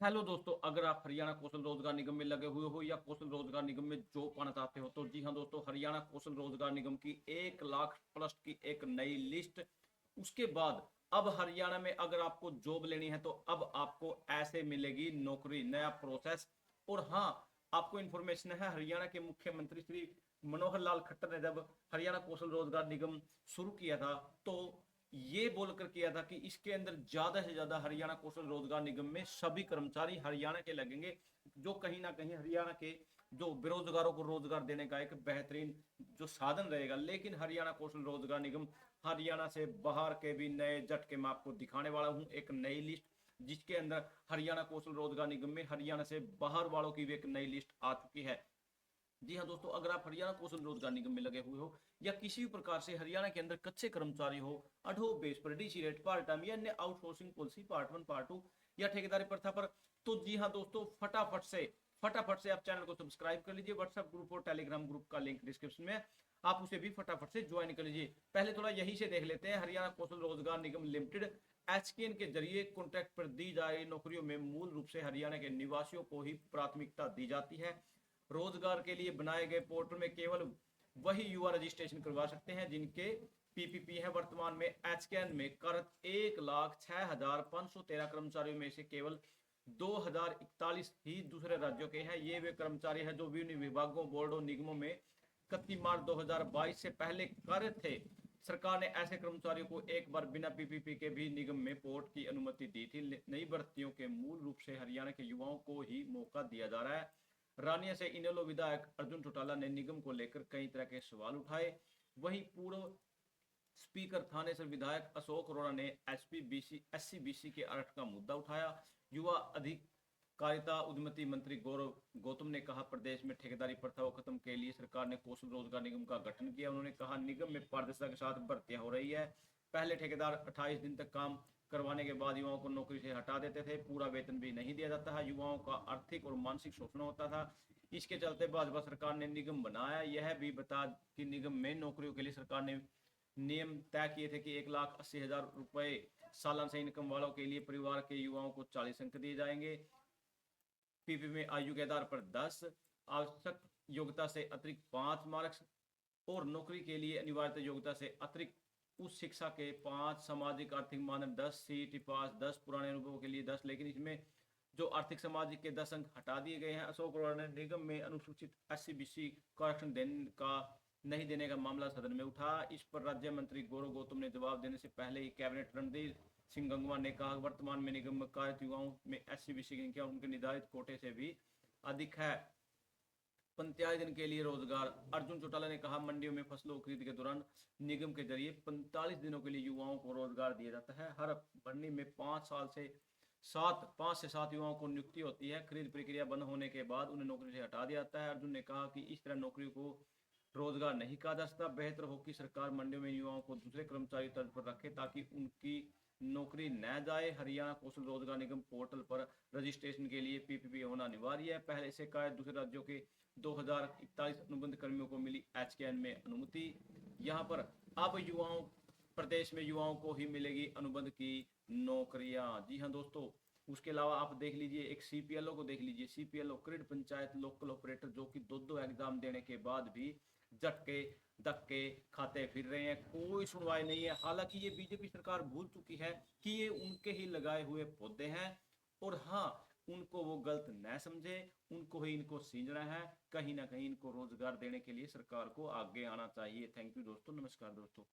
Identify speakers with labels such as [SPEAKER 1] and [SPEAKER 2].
[SPEAKER 1] Hello दोस्तों, अगर आप हरियाणा कौशल रोजगार निगम में लगे हुए हो या कौशल रोजगार निगम में जॉब पाना चाहते हो तो जी हाँ दोस्तों, हरियाणा कौशल रोजगार निगम की 1 लाख प्लस की एक नई लिस्ट। उसके बाद अब हरियाणा में अगर आपको जॉब लेनी है तो अब आपको ऐसे मिलेगी नौकरी, नया प्रोसेस। और हाँ, आपको इन्फॉर्मेशन है, हरियाणा के मुख्यमंत्री श्री मनोहर लाल खट्टर ने जब हरियाणा कौशल रोजगार निगम शुरू किया था तो ये बोलकर किया था कि इसके अंदर ज्यादा से ज्यादा हरियाणा कौशल रोजगार निगम में सभी कर्मचारी हरियाणा के लगेंगे, जो कहीं ना कहीं हरियाणा के जो बेरोजगारों को रोजगार देने का एक बेहतरीन जो साधन रहेगा। लेकिन हरियाणा कौशल रोजगार निगम हरियाणा से बाहर के भी नए झटके मैं आपको दिखाने वाला हूं, एक नई लिस्ट जिसके अंदर हरियाणा कौशल रोजगार निगम में हरियाणा से बाहर वालों की भी एक नई लिस्ट आ चुकी है। जी हाँ दोस्तों, अगर आप हरियाणा कौशल रोजगार निगम में लगे हुए हो या किसी भी प्रकार से हरियाणा के अंदर कच्चे कर्मचारी हो, अडो बेस पर, डीसी रेट, पार्ट टाइम या अन्य आउटसोर्सिंग पॉलिसी पार्ट 1 पार्ट 2 या ठेकेदारी प्रथा पर, तो जी हाँ दोस्तों, फटाफट से आप चैनल को सब्सक्राइब कर लीजिए। व्हाट्सएप ग्रुप और टेलीग्राम ग्रुप का लिंक डिस्क्रिप्शन में है, आप उसे भी फटाफट से ज्वाइन कर लीजिए। पहले थोड़ा यही से देख लेते हैं। हरियाणा कौशल रोजगार निगम लिमिटेड एचकेएन के जरिए कॉन्ट्रैक्ट पर दी जा रही नौकरियों में मूल रूप से हरियाणा के निवासियों को ही प्राथमिकता दी जाती है। रोजगार के लिए बनाए गए पोर्टल में केवल वही युवा रजिस्ट्रेशन करवा सकते हैं जिनके पीपीपी है। वर्तमान में एचकेएन में कार्यरत 1,06,513 कर्मचारियों में से केवल 2,041 ही दूसरे राज्यों के हैं। ये वे कर्मचारी हैं जो विभिन्न विभागों, बोर्डों, निगमों में 31 मार्च 2022 से पहले कार्य थे। सरकार ने ऐसे कर्मचारियों को एक बार बिना पीपीपी के भी निगम में पोर्ट की अनुमति दी थी। नई भर्तियों के मूल रूप से हरियाणा के युवाओं को ही मौका दिया जा रहा है। रानिया से इनेलो विधायक अर्जुन चौटाला ने निगम को लेकर कई तरह के सवाल उठाए। वहीं पूर्व स्पीकर थानेसर विधायक अशोक अरोड़ा ने एसपी बीसी एससी बीसी के आरक्षण का मुद्दा उठाया। युवा अधिकारिता उद्यमिता मंत्री गौरव गौतम ने कहा, प्रदेश में ठेकेदारी प्रथा को खत्म के लिए सरकार ने कौशल रोजगार निगम का गठन किया। उन्होंने कहा, निगम में पारदर्शिता के साथ भर्तियां हो रही है। पहले ठेकेदार 28 दिन तक काम करवाने के बाद युवाओं को नौकरी से हटा देते थे, पूरा वेतन भी नहीं दिया जाता है, युवाओं का आर्थिक और मानसिक शोषण होता था। इसके चलते भाजपा सरकार ने निगम बनाया। यह भी बता कि निगम में नौकरियों के लिए सरकार ने नियम तय किए थे कि 1,80,000 रुपए सालाना से इनकम वालों के लिए परिवार के युवाओं को 40 अंक दिए जाएंगे। पीपी में आयु के आधार पर 10, आवश्यक योग्यता से अतिरिक्त 5 मार्क्स और नौकरी के लिए अनिवार्य योग्यता से अतिरिक्त उस शिक्षा के 5, सामाजिक आर्थिक मानक 10, सीईटी पास 10, पुराने अनुभवों के लिए 10। लेकिन इसमें जो आर्थिक सामाजिक के 10 अंक हटा दिए गए हैं। अशोक अरोड़ा ने निगम में अनुसूचित एससी बीसी को आरक्षण देने का नहीं देने का मामला सदन में उठा। इस पर राज्य मंत्री गौरव गौतम ने जवाब देने से पहले ही कैबिनेट रणधीर सिंह गंगवा ने कहा, वर्तमान में निगम में कार्यरत युवाओं में एससी बीसी की संख्या उनके निर्धारित कोटे से भी अधिक है। 45 दिन के लिए रोजगार। अर्जुन चौटाला ने कहा, मंडियों में फसलों खरीद के दौरान निगम के जरिए 45 दिनों के लिए युवाओं को रोजगार दिया जाता है। हर मंडी में 5 से 7 युवाओं को नियुक्ति होती है। खरीद प्रक्रिया बंद होने के बाद उन्हें नौकरी से हटा दिया जाता है। अर्जुन ने कहा कि इस तरह नौकरी को रोजगार नहीं कहा जा सकता। बेहतर हो कि सरकार मंडियों में युवाओं को दूसरे कर्मचारी तर्ज पर रखे ताकि उनकी नौकरी न जाए। हरियाणा कौशल रोजगार निगम पोर्टल पर रजिस्ट्रेशन के लिए पीपीपी होना अनिवार्य है। पहले से कार्य दूसरे राज्यों के 2,041 अनुबंध कर्मियों को मिली एचकेएन में अनुमति। यहाँ पर अब युवाओं प्रदेश में युवाओं को ही मिलेगी अनुबंध की नौकरियां। जी हाँ दोस्तों, उसके अलावा आप देख लीजिए, एक सीपीएलओ को देख लीजिए। सीपीएलओ क्रिड पंचायत लोकल ऑपरेटर, जो कि दो एग्जाम देने के बाद भी झटके धक्के खाते फिर रहे हैं, कोई सुनवाई नहीं है। हालांकि ये बीजेपी सरकार भूल चुकी है कि ये उनके ही लगाए हुए पौधे हैं। और हाँ, उनको वो गलत न समझे, उनको ही इनको सींचना है। कहीं ना कहीं इनको रोजगार देने के लिए सरकार को आगे आना चाहिए। थैंक यू दोस्तों, नमस्कार दोस्तों।